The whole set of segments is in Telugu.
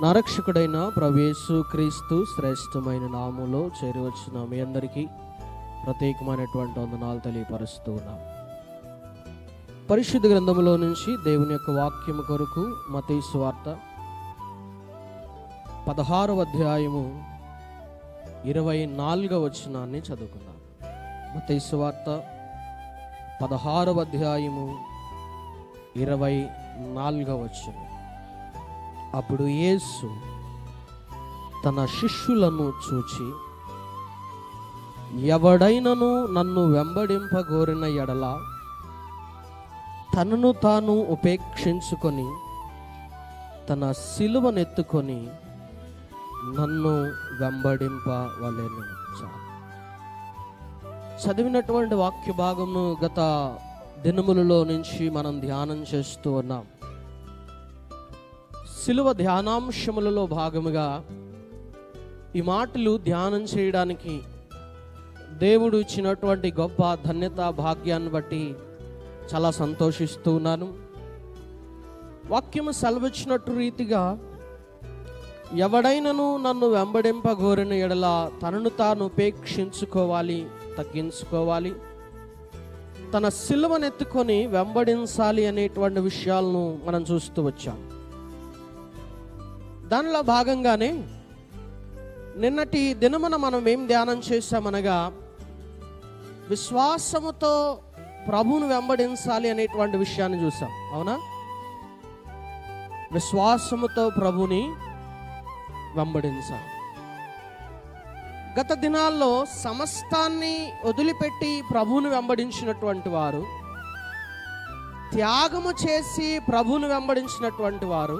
నా రక్షకుడైన ప్రభు యేసు క్రీస్తు శ్రేష్టమైన నామములో చేరివచ్చిన మీ అందరికీ ప్రత్యేకమైనటువంటి వందనాలు తెలియపరుస్తూ ఉన్నాం. పరిశుద్ధ గ్రంథములో నుంచి దేవుని యొక్క వాక్యము కొరకు మత్తయి సువార్త 16వ అధ్యాయము 24వ వచనాన్ని చదువుకుందాం. మత్తయి సువార్త 16వ అధ్యాయము 24వ వచనం. అప్పుడు యేసు తన శిష్యులను చూచి, ఎవడైనను నన్ను వెంబడింపగోరిన ఎడల తనను తాను ఉపేక్షించుకొని తన సిలువనెత్తుకొని నన్ను వెంబడింపవలెను. చదివినటువంటి వాక్య భాగమును గత దినములలో నుంచి మనం ధ్యానం చేస్తూ ఉన్నాం. సిలువ ధ్యానాంశములలో భాగముగా ఈ మాటలు ధ్యానం చేయడానికి దేవుడు ఇచ్చినటువంటి గొప్ప ధన్యత భాగ్యాన్ని బట్టి చాలా సంతోషిస్తూ ఉన్నాను. వాక్యము సెలవిచ్చినట్టు రీతిగా ఎవడైనను నన్ను వెంబడింపగోరిన ఎడల తనను తాను ఉపేక్షించుకోవాలి, తగ్గించుకోవాలి, తన సిలువనెత్తుకొని వెంబడించాలి అనేటువంటి విషయాలను మనం చూస్తూ వచ్చాం. దానిలో భాగంగానే నిన్నటి దినమున మనం ఏం ధ్యానం చేశామనగా, విశ్వాసముతో ప్రభువును వెంబడించాలి అనేటువంటి విషయాన్ని చూసాం. అవునా? విశ్వాసముతో ప్రభుని వెంబడించాలి. గత దినాల్లో సమస్తాన్ని వదిలిపెట్టి ప్రభువును వెంబడించినటువంటి వారు, త్యాగము చేసి ప్రభువును వెంబడించినటువంటి వారు,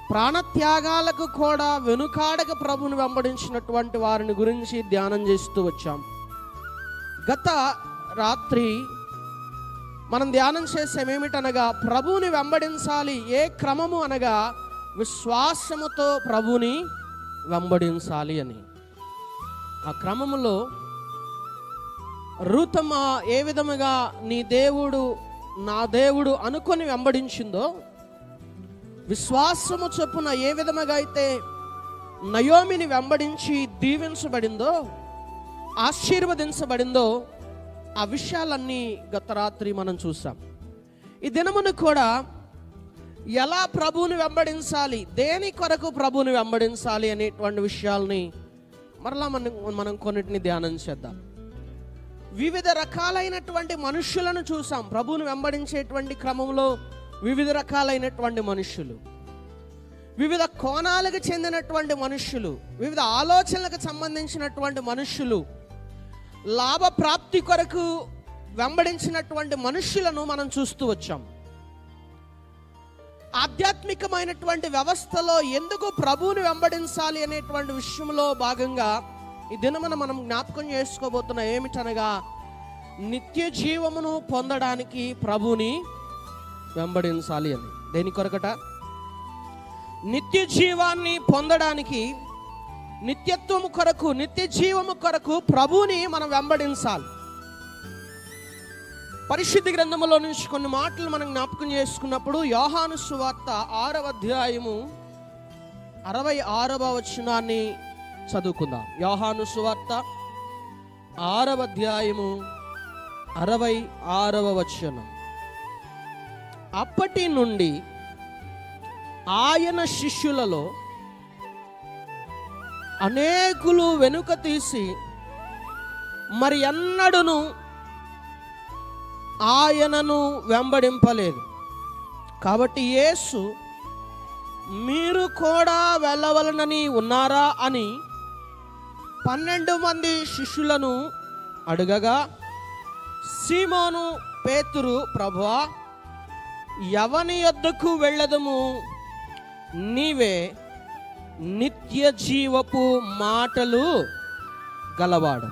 ప్రాణత్యాగాలకు కూడా వెనుకాడక ప్రభువును వెంబడించినటువంటి వారిని గురించి ధ్యానం చేస్తూ వచ్చాం. గత రాత్రి మనం ధ్యానం చేసామేమిటనగా, ప్రభువుని వెంబడించాలి. ఏ క్రమము అనగా విశ్వాసముతో ప్రభువుని వెంబడించాలి అని. ఆ క్రమములో రూతమ్మ ఏ విధముగా నీ దేవుడు నా దేవుడు అనుకొని వెంబడించిందో, విశ్వాసము చొప్పున ఏ విధముగా అయితే నయోమిని వెంబడించి దీవించబడిందో, ఆశీర్వదించబడిందో, ఆ విషయాలన్నీ గత రాత్రి మనం చూసాం. ఈ దినమును కూడా ఎలా ప్రభువుని వెంబడించాలి, దేని కొరకు ప్రభువుని వెంబడించాలి అనేటువంటి విషయాల్ని మరలా మనం కొన్నిటిని ధ్యానం చేద్దాం. వివిధ రకాలైనటువంటి మనుష్యులను చూసాం. ప్రభువుని వెంబడించేటువంటి క్రమంలో వివిధ రకాలైనటువంటి మనుష్యులు, వివిధ కోణాలకు చెందినటువంటి మనుష్యులు, వివిధ ఆలోచనలకు సంబంధించినటువంటి మనుష్యులు, లాభప్రాప్తి కొరకు వెంబడించినటువంటి మనుష్యులను మనం చూస్తూ వచ్చాం. ఆధ్యాత్మికమైనటువంటి వ్యవస్థలో ఎందుకు ప్రభువుని వెంబడించాలి అనేటువంటి విషయంలో భాగంగా ఈ దినమున మనం జ్ఞాపకం చేసుకోబోతున్న ఏమిటనగా, నిత్య జీవమును పొందడానికి ప్రభువుని వెంబడించాలి అని. దేని కొరకట? నిత్య జీవాన్ని పొందడానికి, నిత్యత్వము కొరకు, నిత్య జీవము కొరకు ప్రభువుని మనం వెంబడించాలి. పరిశుద్ధ గ్రంథములో నుంచి కొన్ని మాటలు మనం జ్ఞాపకం చేసుకున్నప్పుడు, యోహాను సువార్త 6వ అధ్యాయము 66వ వచనాన్ని చదువుకుందాం. యోహాను సువార్త 6వ అధ్యాయము 66వ వచనం. అప్పటి నుండి ఆయన శిష్యులలో అనేకులు వెనుక తీసి మరి ఎన్నడూను ఆయనను వెంబడింపలేదు. కాబట్టి యేసు, మీరు కూడా వెళ్ళవలనని ఉన్నారా అని 12 మంది శిష్యులను అడగగా, సీమోను పేతురు, ప్రభువా, ఎవని యొద్దకు వెళ్ళదము? నీవే నిత్య జీవపు మాటలు గలవాడు.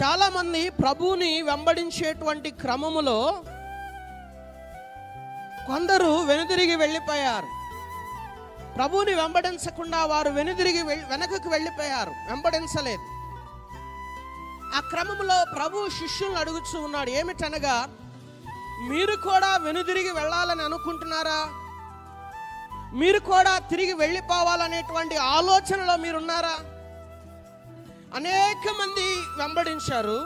చాలా మంది ప్రభువుని వెంబడించేటువంటి క్రమములో కొందరు వెనుదిరిగి వెళ్ళిపోయారు. ప్రభువుని వెంబడించకుండా వారు వెనకకు వెళ్ళిపోయారు, వెంబడించలేదు. ఆ క్రమంలో ప్రభు శిష్యులను అడుగుతూ ఉన్నాడు. ఏమిటనగా, మీరు కూడా వెనుదిరిగి వెళ్ళాలని అనుకుంటున్నారా? మీరు కూడా తిరిగి వెళ్ళిపోవాలనేటువంటి ఆలోచనలో మీరున్నారా? అనేక మంది వెంబడించారు,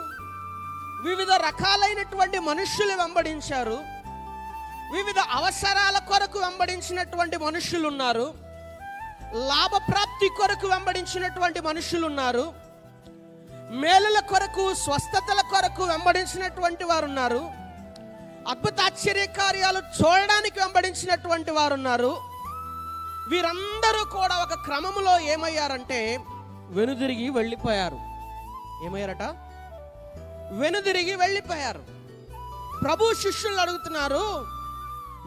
వివిధ రకాలైనటువంటి మనుష్యులు వెంబడించారు, వివిధ అవసరాల కొరకు వెంబడించినటువంటి మనుష్యులు ఉన్నారు, లాభప్రాప్తి కొరకు వెంబడించినటువంటి మనుష్యులు ఉన్నారు, మేలుల కొరకు స్వస్థతల కొరకు వెంబడించినటువంటి వారు ఉన్నారు, అద్భుత ఆశ్చర్య కార్యాలు చూడడానికి వెంబడించినటువంటి వారు ఉన్నారు. వీరందరూ కూడా ఒక క్రమంలో ఏమయ్యారంటే వెనుదిరిగి వెళ్ళిపోయారు. ఏమయ్యారట? వెనుదిరిగి వెళ్ళిపోయారు. ప్రభు శిష్యులు అడుగుతున్నారు,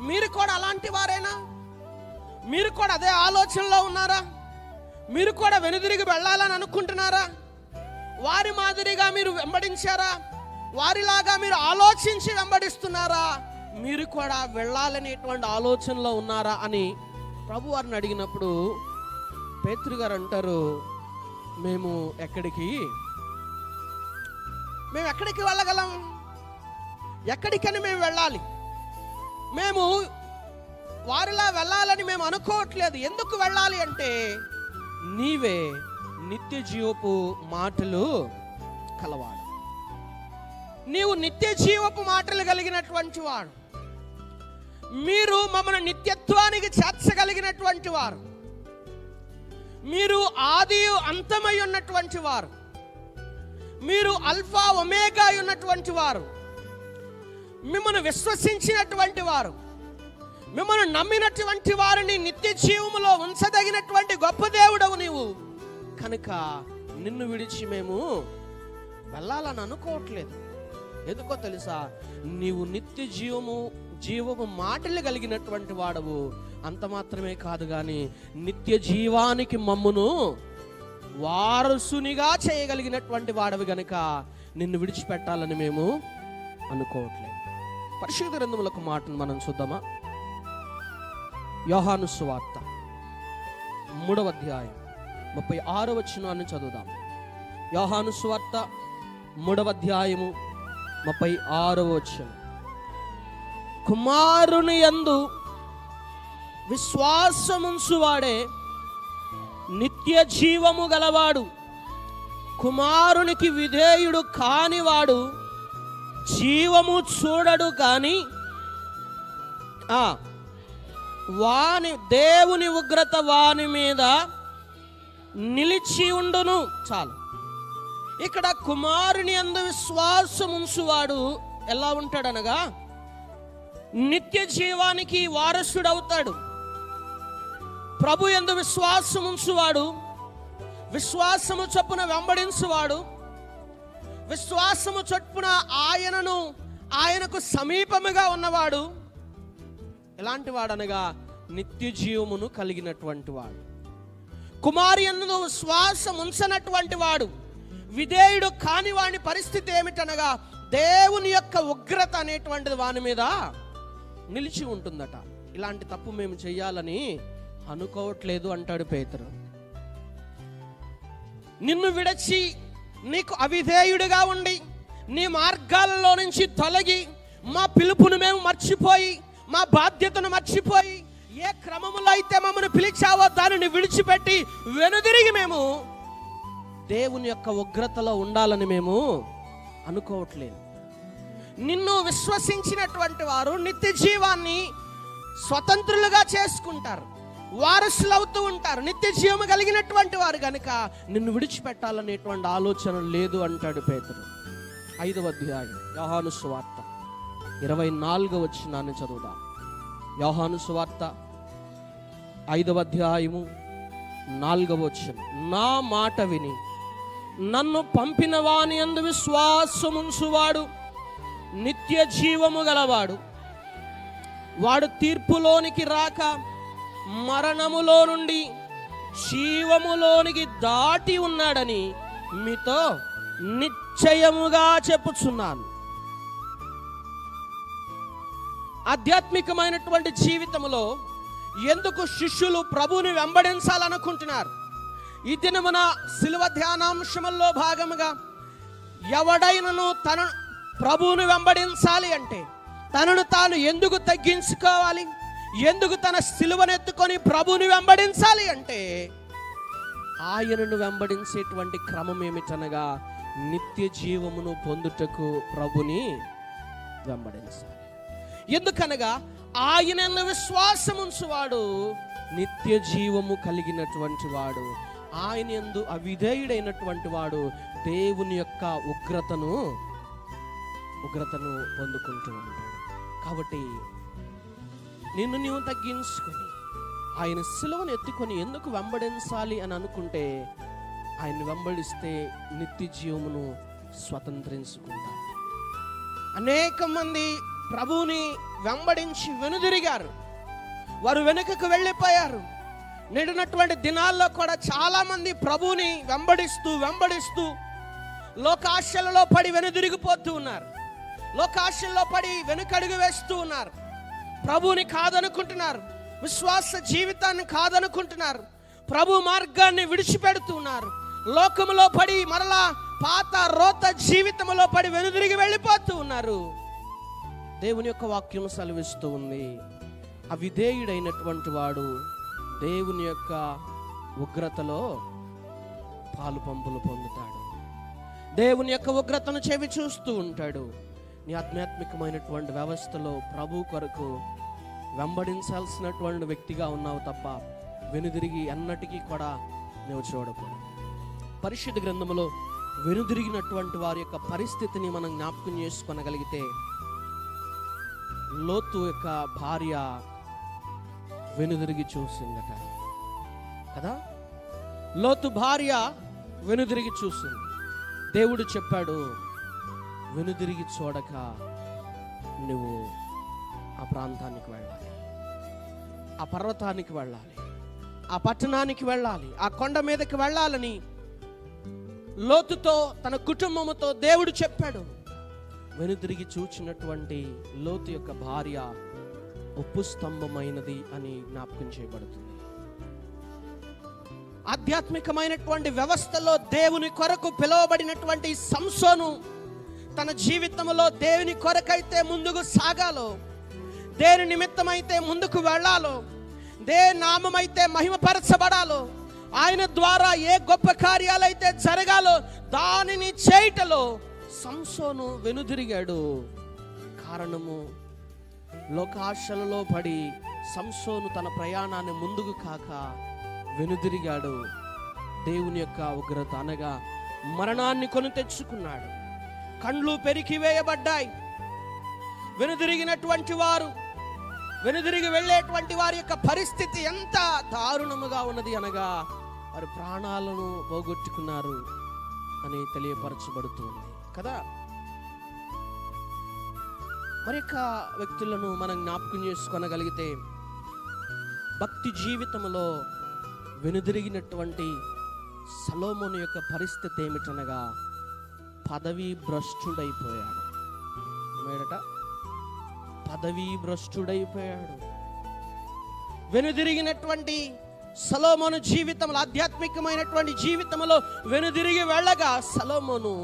మీరు కూడా అలాంటి వారేనా? మీరు కూడా అదే ఆలోచనలో ఉన్నారా? మీరు కూడా వెనుదిరిగి వెళ్ళాలని అనుకుంటున్నారా? వారి మాదిరిగా మీరు వెంబడించారా? వారిలాగా మీరు ఆలోచించి వెంబడిస్తున్నారా? మీరు కూడా వెళ్ళాలనేటువంటి ఆలోచనలో ఉన్నారా అని ప్రభు వారిని అడిగినప్పుడు పేతురు గారు అంటారు, మేము ఎక్కడికి వెళ్ళగలం? ఎక్కడికని మేము వెళ్ళాలి? మేము వారిలా వెళ్ళాలని మేము అనుకోవట్లేదు. ఎందుకు వెళ్ళాలి అంటే నీవే నిత్య జీవపు మాటలు కలవాడు. నీవు నిత్య జీవపు మాటలు కలిగినటువంటి వాడు. మీరు మమ్మల్ని నిత్యత్వానికి చేర్చగలిగినటువంటి వారు. మీరు ఆది అంతమై ఉన్నటువంటి వారు. మీరు అల్ఫా ఒమేగా ఉన్నటువంటి వారు. మిమ్మల్ని విశ్వసించినటువంటి వారు, మిమ్మల్ని నమ్మినటువంటి వారిని నిత్య జీవములో ఉంచదగినటువంటి గొప్ప దేవుడవు నీవు. కనుక నిన్ను విడిచి మేము వెళ్ళాలని అనుకోవట్లేదు. ఎందుకో తెలుసా? నీవు నిత్య జీవము మాటలు కలిగినటువంటి వాడవు. అంత మాత్రమే కాదు కానీ నిత్య జీవానికి మమ్మును వారసునిగా చేయగలిగినటువంటి వాడవి గనుక నిన్ను విడిచిపెట్టాలని మేము అనుకోవట్లేదు. పరిశుద్ధ గ్రంథములకు మాటను మనం చూద్దామా? యోహాను సువార్త 3వ అధ్యాయం 36వ వచనాన్ని చదువుదాం. యోహాను సువార్త 3వ అధ్యాయము 36వ వచనం. కుమారుని యందు విశ్వాసముంచువాడే నిత్య జీవము గలవాడు. కుమారునికి విధేయుడు కానివాడు జీవము చూడడు కాని దేవుని ఉగ్రత వాని మీద నిలిచి ఉండును. చాలు. ఇక్కడ కుమారుని యందు విశ్వాసం ఉంచువాడు ఎలా ఉంటాడనగా నిత్య జీవానికి వారసుడు అవుతాడు. ప్రభు యందు విశ్వాసం ఉంచువాడు, విశ్వాసము చొప్పున వెంబడించువాడు, విశ్వాసము చొప్పున ఆయనకు సమీపముగా ఉన్నవాడు ఎలాంటి వాడనగా నిత్య జీవమును కలిగినటువంటి వాడు. కుమారి యందు విశ్వాసం ఉంచనటువంటి వాడు, విధేయుడు కాని వాని పరిస్థితి ఏమిటనగా దేవుని యొక్క ఉగ్రత అనేటువంటిది వాని మీద నిలిచి ఉంటుందట. ఇలాంటి తప్పు మేము చెయ్యాలని అనుకోవట్లేదు అంటాడు పేతురు. నిన్ను విడచి నీకు అవిధేయుడిగా ఉండి నీ మార్గాలలో నుంచి తొలగి మా పిలుపును మేము మర్చిపోయి మా బాధ్యతను మర్చిపోయి ఏ క్రమములో అయితే మమ్మల్ని పిలిచావో దానిని విడిచిపెట్టి వెనుదిరిగి మేము దేవుని యొక్క ఉగ్రతలో ఉండాలని మేము అనుకోవట్లేదు. నిన్ను విశ్వసించినటువంటి వారు నిత్య జీవాన్ని స్వతంత్రులుగా చేసుకుంటారు, వారసులు అవుతూ ఉంటారు, నిత్య జీవము కలిగినటువంటి వారు కనుక నిన్ను విడిచిపెట్టాలనేటువంటి ఆలోచన లేదు అంటాడు పేతురు. 5వ అధ్యాయం యోహాను సువార్త 24వ వచనాన్ని చదువుదాం. యోహాను సువార్త 5వ అధ్యాయము 4వ వచనం. నా మాట విని నన్ను పంపిన వాని యందు విశ్వాసముంచువాడు నిత్య జీవము గలవాడు. వాడు తీర్పులోనికి రాక మరణములో నుండి జీవములోనికి దాటి ఉన్నాడని మీతో నిశ్చయముగా చెప్పుచున్నాను. ఆధ్యాత్మికమైనటువంటి జీవితంలో ఎందుకు శిష్యులు ప్రభువుని వెంబడించాలనుకుంటున్నారు? ఈ దినమున శిలువ ధ్యానాంశముల్లో భాగముగా ఎవడైనను తన ప్రభువుని వెంబడించాలి అంటే, తనను తాను ఎందుకు తగ్గించుకోవాలి, ఎందుకు తన సిలువనెత్తుకొని ప్రభువుని వెంబడించాలి అంటే ఆయనను వెంబడించేటువంటి క్రమం ఏమిటనగా నిత్య జీవమును పొందుటకు ప్రభుని వెంబడించాలి. ఎందుకనగా ఆయనను విశ్వాసం ఉంచువాడు నిత్య జీవము కలిగినటువంటి వాడు, ఆయన యందు అవిధేయుడైనటువంటి వాడు దేవుని యొక్క ఉగ్రతను పొందుకుంటూ ఉంటాడు. కాబట్టి నిన్ను నీవు తగ్గించుకొని ఆయన సిలువను ఎత్తుకొని ఎందుకు వెంబడించాలి అని అనుకుంటే ఆయన్ని వెంబడిస్తే నిత్య జీవమును స్వతంత్రించుకుంటాం. అనేక మంది ప్రభువుని వెంబడించి వెనుదిరిగారు, వారు వెనుకకు వెళ్ళిపోయారు. నేడున్నటువంటి దినాల్లో కూడా చాలా మంది ప్రభువుని వెంబడిస్తూ లోకాశలలో పడి వెనుదిరిగిపోతూ ఉన్నారు, లోకాశల్లో పడి వెనుకడుగు వేస్తూ ఉన్నారు. ప్రభువుని కాదనుకుంటున్నారు, విశ్వాస జీవితాన్ని కాదనుకుంటున్నారు, ప్రభు మార్గాన్ని విడిచిపెడుతున్నారు. లోకములో పడి మరలా పాత రోత జీవితంలో పడి వెనుదిరిగి వెళ్ళిపోతూ ఉన్నారు. దేవుని యొక్క వాక్యం సెలవిస్తూ ఉంది, అవిధేయుడైనటువంటి వాడు దేవుని యొక్క ఉగ్రతలో పాలు పంపులు పొందుతాడు, దేవుని యొక్క ఉగ్రతను చెవి చూస్తూ ఉంటాడు. నీ ఆధ్యాత్మికమైనటువంటి వ్యవస్థలో ప్రభు కొరకు వెంబడించాల్సినటువంటి వ్యక్తిగా ఉన్నావు తప్ప వెనుదిరిగి ఎన్నటికీ కూడా నువ్వు చూడకూడదు. పరిశుద్ధ గ్రంథములో వెనుదిరిగినటువంటి వారి యొక్క పరిస్థితిని మనం జ్ఞాపకం చేసుకోగలిగితే, లోతు యొక్క భార్య వెనుదిరిగి చూసిందట కదా. లోతు భార్య వెనుదిరిగి చూసింది. దేవుడు చెప్పాడు, వెనుదిరిగి చూడక నువ్వు ఆ ప్రాంతానికి వెళ్ళాలి, ఆ పర్వతానికి వెళ్ళాలి, ఆ పట్టణానికి వెళ్ళాలి, ఆ కొండ మీదకి వెళ్ళాలని లోతుతో తన కుటుంబముతో దేవుడు చెప్పాడు. వెనుదిరిగి చూచినటువంటి లోతు యొక్క భార్య ఉప్పు స్తంభమైనది అని జ్ఞాపకం చేయబడుతుంది. ఆధ్యాత్మికమైనటువంటి వ్యవస్థలో దేవుని కొరకు పిలువబడినటువంటి సంసోను తన జీవితంలో దేవుని కొరకైతే ముందుకు సాగాలో, దేని నిమిత్తమైతే ముందుకు వెళ్ళాలో, దేని నామమైతే మహిమపరచబడాలో, ఆయన ద్వారా ఏ గొప్ప కార్యాలైతే జరగాలో దానిని చేయటలో సంసోను వెనుదిరిగాడు. కారణము, లోకాశలలో పడి సంసోను తన ప్రయాణాన్ని ముందుకు కాక వెనుదిరిగాడు. దేవుని యొక్క ఉగ్రత అనగా మరణాన్ని కొని తెచ్చుకున్నాడు. కండ్లు పెరికివేయబడ్డాయి. వెనుదిరిగినటువంటి వారు, వెనుదిరిగి వెళ్ళేటువంటి వారి యొక్క పరిస్థితి ఎంత దారుణముగా ఉన్నది అనగా వారి ప్రాణాలను పోగొట్టుకున్నారు అని తెలియపరచబడుతుంది కదా. మరి యొక్క వ్యక్తులను మనం జ్ఞాపకం చేసుకోగలిగితే, భక్తి జీవితంలో వెనుదిరిగినటువంటి సొలొమోను యొక్క పరిస్థితి ఏమిటనగా పదవీ భ్రష్టుడైపోయాడు. ఏమిటట? పదవీ భ్రష్టుడైపోయాడు. వెనుదిరిగినటువంటి సొలొమోను జీవితంలో, ఆధ్యాత్మికమైనటువంటి జీవితంలో వెనుదిరిగి వెళ్ళగా సొలొమోను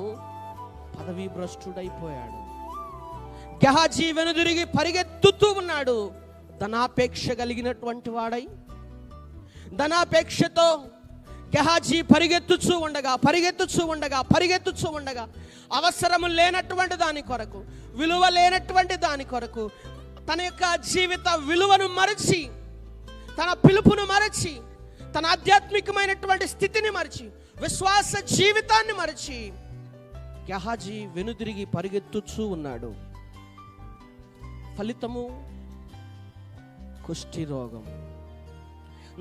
పదవీ భ్రష్టుడైపోయాడు. గెహాజీ వెనుదిరిగి పరిగెత్తుతూ ఉన్నాడు. ధనాపేక్ష కలిగినటువంటి వాడై, ధనాపేక్షతో గెహాజీ పరిగెత్తుచూ ఉండగా అవసరము లేనటువంటి దాని కొరకు, విలువ లేనటువంటి దాని కొరకు తన యొక్క జీవిత విలువను మరచి, తన పిలుపును మరచి, తన ఆధ్యాత్మికమైనటువంటి స్థితిని మరచి, విశ్వాస జీవితాన్ని మరచి గెహాజీ వెనుదిరిగి పరిగెత్తుచూ ఉన్నాడు. ఫలితము కుష్టి రోగం.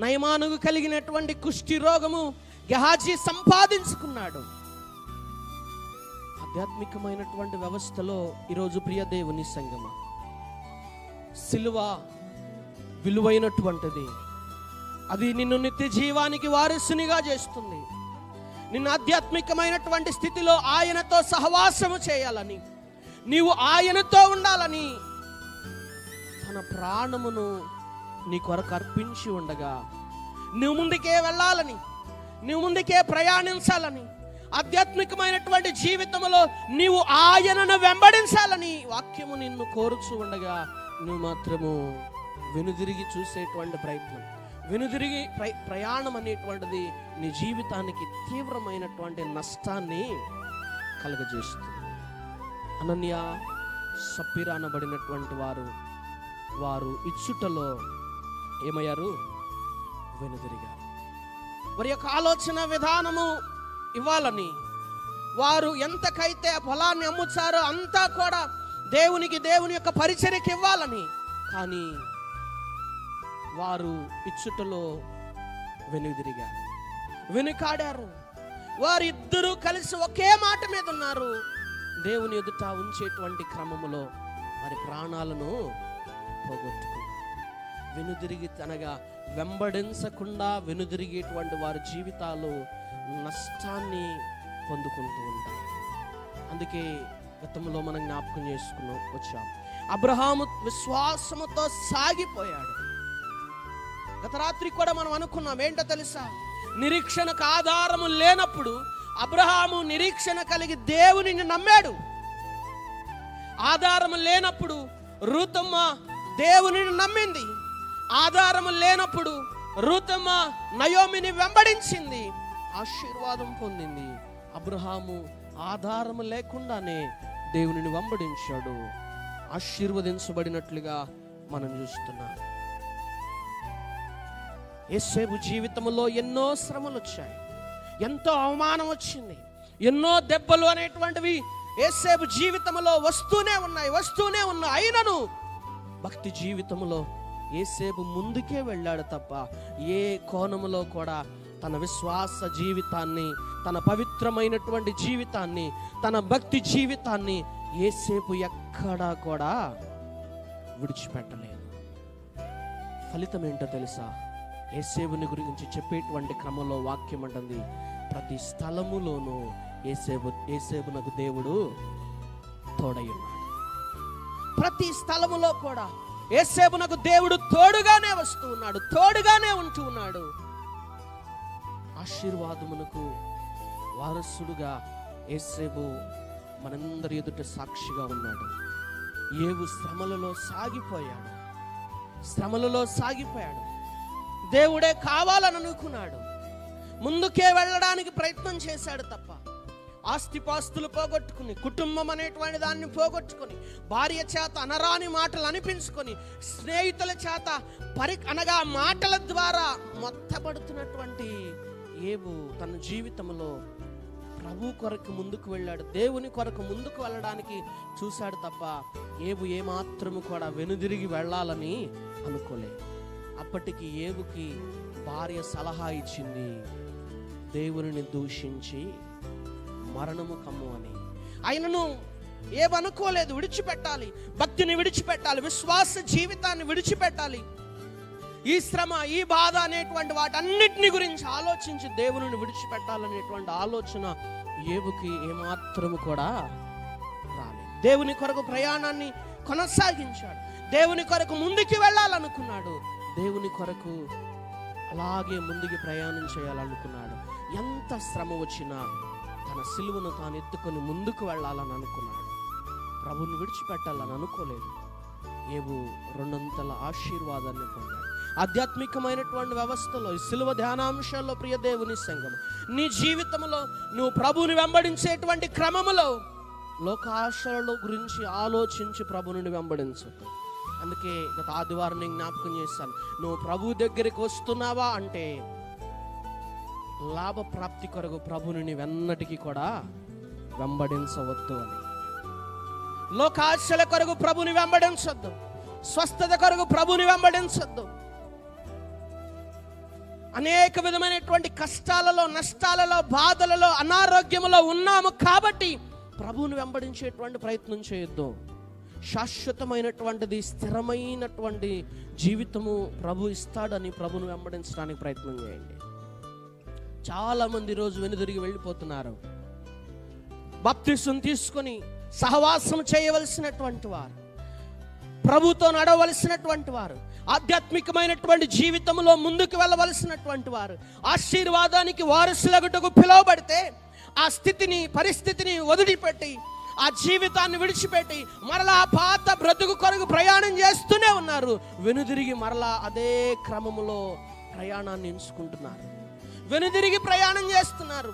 నయమానుకు కలిగినటువంటి కుష్టి రోగము గెహాజీ సంపాదించుకున్నాడు. ఆధ్యాత్మికమైనటువంటి వ్యవస్థలో ఈరోజు ప్రియ దేవుని సంగమ, సిలువ విలువైనటువంటిది. అది నిన్ను నిత్య జీవానికి వారసునిగా చేస్తుంది. నిన్ను ఆధ్యాత్మికమైనటువంటి స్థితిలో ఆయనతో సహవాసము చేయాలని, నీవు ఆయనతో ఉండాలని తన ప్రాణమును నీ కొరకు అర్పించి ఉండగా, నువ్వు ముందుకే వెళ్ళాలని, నువ్వు ముందుకే ప్రయాణించాలని, ఆధ్యాత్మికమైనటువంటి జీవితంలో నీవు ఆయనను వెంబడించాలని వాక్యము నిన్ను కోరుచూ ఉండగా నువ్వు మాత్రము వెనుదిరిగి చూసేటువంటి ప్రయత్నం, వెనుదిరిగి ప్రయాణం అనేటువంటిది నీ జీవితానికి తీవ్రమైనటువంటి నష్టాన్ని కలుగజేస్తుంది. అనన్య సప్పీరా అనబడినటువంటి వారు ఇచ్చుటలో ఏమయ్యారు? వెనుదిరిగారు. వారి యొక్క ఆలోచన విధానము ఇవ్వాలని, వారు ఎంతకైతే పొలాన్ని అమ్ముచారో అంతా కూడా దేవుని యొక్క పరిచర్యకి ఇవ్వాలని, కానీ వారు ఇచ్చుటలో వెనుదిరిగారు, వెనుకాడారు. వారిద్దరూ కలిసి ఒకే మాట మీద ఉన్నారు. దేవుని ఎదుట ఉంచేటువంటి క్రమములో వారి ప్రాణాలను పోగొట్టుకున్నారు. వెనుదిరిగి అనగా వెంబడించకుండా వెనుదిరిగేటువంటి వారి జీవితాలు నష్టాన్ని పొందుకుంటూ ఉంటాయి. అందుకే గతంలో మనం జ్ఞాపకం వచ్చాం. అబ్రహాము విశ్వాసముతో సాగిపోయాడు. గత రాత్రి కూడా మనం అనుకున్నాం, ఏంటో తెలుసా? నిరీక్షణకు ఆధారము లేనప్పుడు అబ్రహాము నిరీక్షణ కలిగి దేవునిని నమ్మాడు. ఆధారము లేనప్పుడు రూతమ్మ దేవునిని నమ్మింది. ఆధారము లేనప్పుడు రూతమ్మ నయోమిని వెంబడించింది, ఆశీర్వాదం పొందింది. అబ్రహాము ఆధారము లేకుండానే దేవునిని వెంబడించాడు, ఆశీర్వదించబడినట్లుగా మనం చూస్తున్నాం. యేసేపు జీవితంలో ఎన్నో శ్రమలు వచ్చాయి, ఎంతో అవమానం వచ్చింది, ఎన్నో దెబ్బలు అనేటువంటివి యేసేపు జీవితంలో వస్తూనే ఉన్నాయి. అయినను భక్తి జీవితంలో యేసేపు ముందుకే వెళ్ళాడు తప్ప ఏ కోణములో కూడా తన విశ్వాస జీవితాన్ని, తన పవిత్రమైనటువంటి జీవితాన్ని, తన భక్తి జీవితాన్ని యేసేపు ఎక్కడా కూడా విడిచిపెట్టలేదు. ఫలితం ఏంటో తెలుసా? యేసేపుని గురించి చెప్పేటువంటి క్రమంలో వాక్యం అంటుంది, ప్రతి స్థలములోనూ యేసేపునకు దేవుడు తోడై ఉన్నాడు. ప్రతి స్థలములో కూడా యేసేపునకు దేవుడు తోడుగానే వస్తూ ఉన్నాడు, తోడుగానే ఉంటూ ఉన్నాడు. ఆశీర్వాదమునకు వారసుడుగా యేసేపు మనందరి ఎదుట సాక్షిగా ఉన్నాడు. ఏవు శ్రమలలో సాగిపోయాడు. దేవుడే కావాలని అనుకున్నాడు, ముందుకే వెళ్ళడానికి ప్రయత్నం చేశాడు తప్ప ఆస్తిపాస్తులు పోగొట్టుకుని, కుటుంబం అనేటువంటి దాన్ని పోగొట్టుకుని, భార్య చేత అనరాని మాటలు అనిపించుకొని, స్నేహితుల చేత అనగా మాటల ద్వారా మొత్తపడుతున్నటువంటి ఏబు తన జీవితంలో ప్రభు కొరకు ముందుకు వెళ్ళాడు, దేవుని కొరకు ముందుకు వెళ్ళడానికి చూశాడు తప్ప ఏబు ఏమాత్రము కూడా వెనుదిరిగి వెళ్ళాలని అనుకోలేదు. అప్పటికి ఏబుకి భార్య సలహా ఇచ్చింది, దేవుని దూషించి మరణము కమ్ము అని. ఆయనను ఏమనుకోలేదు, విడిచిపెట్టాలి, భక్తిని విడిచిపెట్టాలి, విశ్వాస జీవితాన్ని విడిచిపెట్టాలి. ఈ శ్రమ, ఈ బాధ అనేటువంటి వాటన్నిటిని గురించి ఆలోచించి దేవుని విడిచిపెట్టాలనేటువంటి ఆలోచన ఏబుకి ఏమాత్రము కూడా రాలేదు. దేవుని కొరకు ప్రయాణాన్ని కొనసాగించాడు, దేవుని కొరకు ముందుకు వెళ్ళాలనుకున్నాడు, దేవుని కొరకు అలాగే ముందుకు ప్రయాణం చేయాలనుకున్నాడు. ఎంత శ్రమ వచ్చినా తన సిలువను తాను ఎత్తుకొని ముందుకు వెళ్ళాలని అనుకున్నాడు, ప్రభుని విడిచిపెట్టాలని అనుకోలేదు. ఏబు రెండంతల ఆశీర్వాదాన్ని పొందాడు. ఆధ్యాత్మికమైనటువంటి వ్యవస్థలో, ఈ సిలువ ధ్యానాంశాల్లో ప్రియ దేవుని సంఘం, నీ జీవితంలో నువ్వు ప్రభుని వెంబడించేటువంటి క్రమములో లోకాశల గురించి ఆలోచించి ప్రభుని వెంబడించదు. అందుకే గత ఆదివారం నేను జ్ఞాపకం చేశాను, నువ్వు ప్రభు దగ్గరికి వస్తున్నావా అంటే లాభప్రాప్తి కొరకు ప్రభుని వెన్నటికి కూడా వెంబడించవద్దు అని. లోకాశల కొరకు ప్రభుని వెంబడించొద్దు, స్వస్థత కొరకు ప్రభుని వెంబడించొద్దు. అనేక విధమైనటువంటి కష్టాలలో, నష్టాలలో, బాధలలో, అనారోగ్యములో ఉన్నాము కాబట్టి ప్రభువుని వెంబడించేటువంటి ప్రయత్నం చేయొద్దు. శాశ్వతమైనటువంటిది, స్థిరమైనటువంటి జీవితము ప్రభు ఇస్తాడని ప్రభువుని వెంబడించడానికి ప్రయత్నం చేయండి. చాలామంది రోజు వెనుదిరిగి వెళ్ళిపోతున్నారు. బాప్తిసం తీసుకొని సహవాసం చేయవలసినటువంటి వారు, ప్రభుతో నడవలసినటువంటి వారు, ఆధ్యాత్మికమైనటువంటి జీవితంలో ముందుకు వెళ్ళవలసినటువంటి వారు, ఆశీర్వాదానికి వారసులగుటకు పిలువబడితే ఆ స్థితిని, పరిస్థితిని వదిలిపెట్టి, ఆ జీవితాన్ని విడిచిపెట్టి మరలా పాత బ్రతుకు కొరకు ప్రయాణం చేస్తూనే ఉన్నారు. వెనుదిరిగి మరలా అదే క్రమములో ప్రయాణాన్ని ఎంచుకుంటున్నారు. వెనుదిరిగి ప్రయాణం చేస్తున్నారు,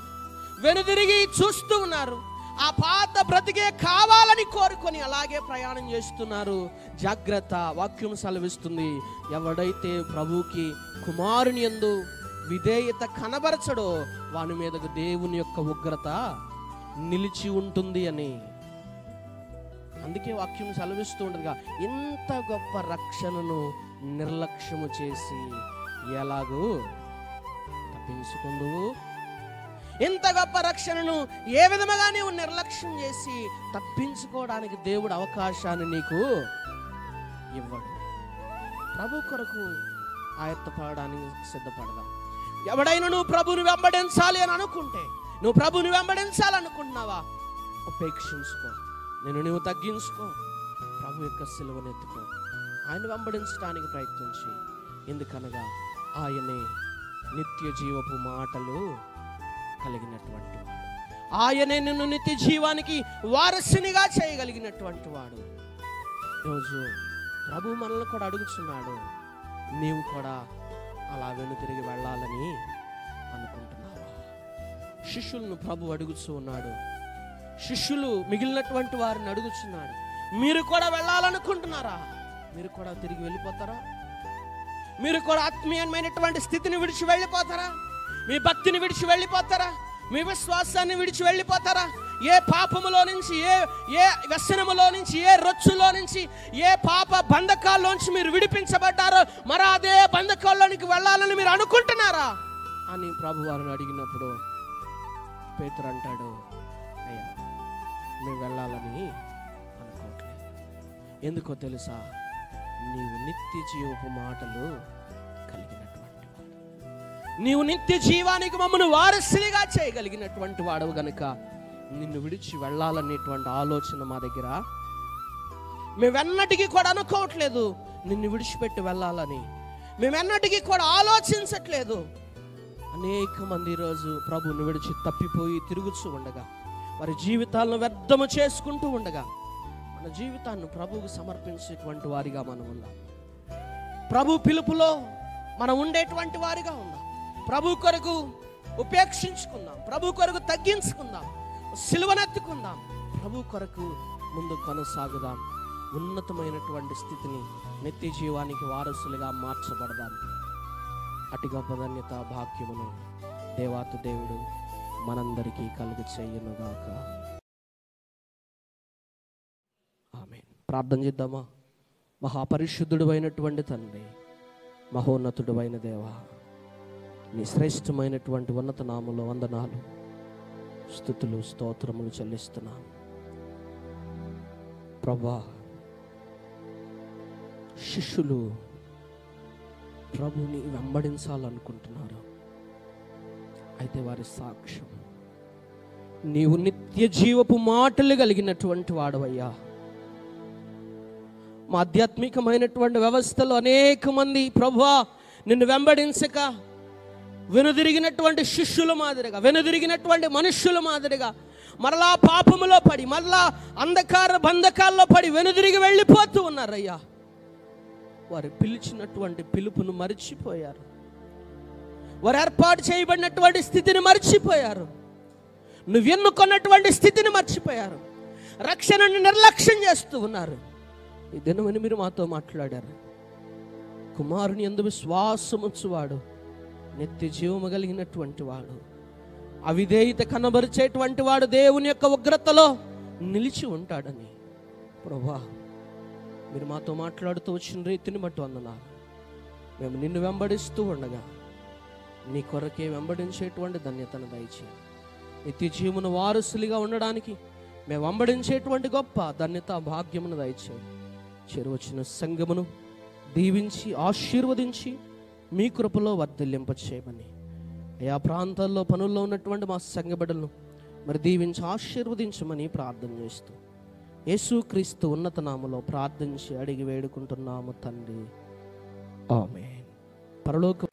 వెనుదిరిగి చూస్తూ ఉన్నారు. ఆ పాత బ్రతికే కావాలని కోరుకొని అలాగే ప్రయాణం చేస్తున్నారు. జాగ్రత్త, వాక్యం సెలవిస్తుంది, ఎవడైతే ప్రభువుకి కుమారుని యందు విధేయత కనబరచడో వాని మీదకు దేవుని యొక్క ఉగ్రత నిలిచి ఉంటుంది అని. అందుకే వాక్యం సెలవిస్తూ ఉండదుగా, ఇంత గొప్ప రక్షణను నిర్లక్ష్యము చేసి ఎలాగూ తప్పించుకుందువు. ఇంత గొప్ప రక్షణను ఏ విధముగా నీవు నిర్లక్ష్యం చేసి తప్పించుకోవడానికి దేవుడు అవకాశాన్ని నీకు ఇవ్వడు. ప్రభు కొరకు ఆయత్తపడడానికి సిద్ధపడదాం. ఎవడైనా నువ్వు ప్రభుని వెంబడించాలి అని అనుకుంటే, నువ్వు ప్రభుని వెంబడించాలనుకుంటున్నావా, ఉపేక్షించుకో, నువ్వు తగ్గించుకో, ప్రభు యొక్క సిలువను ఎత్తుకో, ఆయన వెంబడించడానికి ప్రయత్నించి. ఎందుకనగా ఆయనే నిత్య జీవపు మాటలు కలిగినటువంటి వాడు, ఆయనే నిన్ను నిత్య జీవానికి వారసునిగా చేయగలిగినటువంటి వాడు. ఈరోజు ప్రభు మనల్ని కూడా అడుగుతున్నాడు, నీవు కూడా అలా వెనుతిరిగి వెళ్ళాలని అనుకుంటున్నావా? శిష్యులను ప్రభు అడుగుతూ ఉన్నాడు, శిష్యులు మిగిలినటువంటి వారిని అడుగుతున్నాడు, మీరు కూడా వెళ్ళాలనుకుంటున్నారా? మీరు కూడా తిరిగి వెళ్ళిపోతారా? మీరు కూడా ఆత్మీయమైనటువంటి స్థితిని విడిచి వెళ్ళిపోతారా? మీ భక్తిని విడిచి వెళ్ళిపోతారా? మీ విశ్వాసాన్ని విడిచి వెళ్ళిపోతారా? ఏ పాపములో నుంచి, ఏ వ్యసనములో నుంచి, ఏ రొచ్చులో నుంచి, ఏ పాప బంధకాల్లోంచి మీరు విడిపించబడ్డారో మరి అదే బంధకాల్లోనికి వెళ్ళాలని మీరు అనుకుంటున్నారా అని ప్రభు వారిని అడిగినప్పుడు పేతురు అంటాడు, అయ్యా మేము వెళ్ళాలని అనుకోవట్లేదు. ఎందుకో తెలుసా? నీవు నిత్య జీవపు మాటలు కలిగినటువంటి వాడు, నీవు నిత్య జీవానికి మమ్మల్ని వారసులుగా చేయగలిగినటువంటి వాడవు గనుక నిన్ను విడిచి వెళ్ళాలనేటువంటి ఆలోచన మా దగ్గర మేమెన్నటికీ కూడా అనుకోవట్లేదు. నిన్ను విడిచిపెట్టి వెళ్ళాలని మేమెన్నటికీ కూడా ఆలోచించట్లేదు. అనేక మంది ఈరోజు ప్రభువును విడిచి తప్పిపోయి తిరుగుతూ ఉండగా, వారి జీవితాలను వ్యర్థము చేసుకుంటూ ఉండగా, మన జీవితాన్ని ప్రభువుకు సమర్పించేటువంటి వారిగా మనం ఉందాం. ప్రభు పిలుపులో మనం ఉండేటువంటి వారిగా ఉందాం. ప్రభు కొరకు ఉపేక్షించుకుందాం, ప్రభు కొరకు తగ్గించుకుందాం, సిలువనెత్తుకుందాం, ప్రభు కొరకు ముందు కొనసాగుదాం. ఉన్నతమైనటువంటి స్థితిని, నిత్య జీవానికి వారసులుగా మార్చబడదాం. అటు గొప్ప ధన్యత భాగ్యమును దేవాతి దేవుడు మనందరికీ కలుగు చేయనుగాక. ఆమేన్. ప్రార్థన చేద్దామా? మహాపరిశుద్ధుడు అయినటువంటి తండ్రి, మహోన్నతుడు అయిన దేవా, నీ శ్రేష్టమైనటువంటి ఉన్నత నామములో వందనాలు, స్తుతులు, స్తోత్రములు చెల్లిస్తున్నాం. ప్రభా, శిష్యులు ప్రభుని వెంబడించాలనుకుంటున్నారు. అయితే వారి సాక్ష్యం, నీవు నిత్య జీవపు మాటలు కలిగినటువంటి వాడవయ్యా. మా ఆధ్యాత్మికమైనటువంటి వ్యవస్థలో అనేక మంది ప్రభువా నిన్ను వెంబడించక వెనుదిరిగినటువంటి శిష్యుల మాదిరిగా, వెనుదిరిగినటువంటి మనుష్యుల మాదిరిగా మరలా పాపములో పడి, మరలా అంధకార బంధకాల్లో పడి వెనుదిరిగి వెళ్ళిపోతూ ఉన్నారయ్యా. వారు పిలిచినటువంటి పిలుపును మర్చిపోయారు. వారు ఏర్పాటు చేయబడినటువంటి స్థితిని మర్చిపోయారు. నువ్వు ఎన్నుకున్నటువంటి స్థితిని మర్చిపోయారు. రక్షణను నిర్లక్ష్యం చేస్తూ ఉన్నారు. ఈ దినమని మీరు మాతో మాట్లాడారు. కుమారుని యందు విశ్వాసముంచువాడు నిత్య జీవము కలిగినటువంటి వాడు, అవిధేయత కనబరిచేటువంటి వాడు దేవుని యొక్క ఉగ్రతలో నిలిచి ఉంటాడని. ప్రభువా, మీరు మాతో మాట్లాడుతూ వచ్చిన రీతిని బట్టి వందనాలు. మేము నిన్ను వెంబడిస్తూ ఉండగా నీ కొరకే వెంబడించేటువంటి ధన్యతను దయచేయండి. నిత్య జీవమును వారసులుగా ఉండడానికి మేము వెంబడించేటువంటి గొప్ప ధన్యత భాగ్యమును దయచేయండి. చేరువచ్చిన సంఘమును దీవించి ఆశీర్వదించి మీ కృపలో వర్ధిల్లింప చేయమని, ఆయా ప్రాంతాల్లో పనుల్లో ఉన్నటువంటి మా సంఘ బిడ్డలను మరి దీవించి ఆశీర్వదించమని ప్రార్థన చేస్తూ యేసుక్రీస్తు ఉన్నత నామములో ప్రార్థించి అడిగి వేడుకుంటున్నాము తండ్రి, ఆమేన్. పరలోక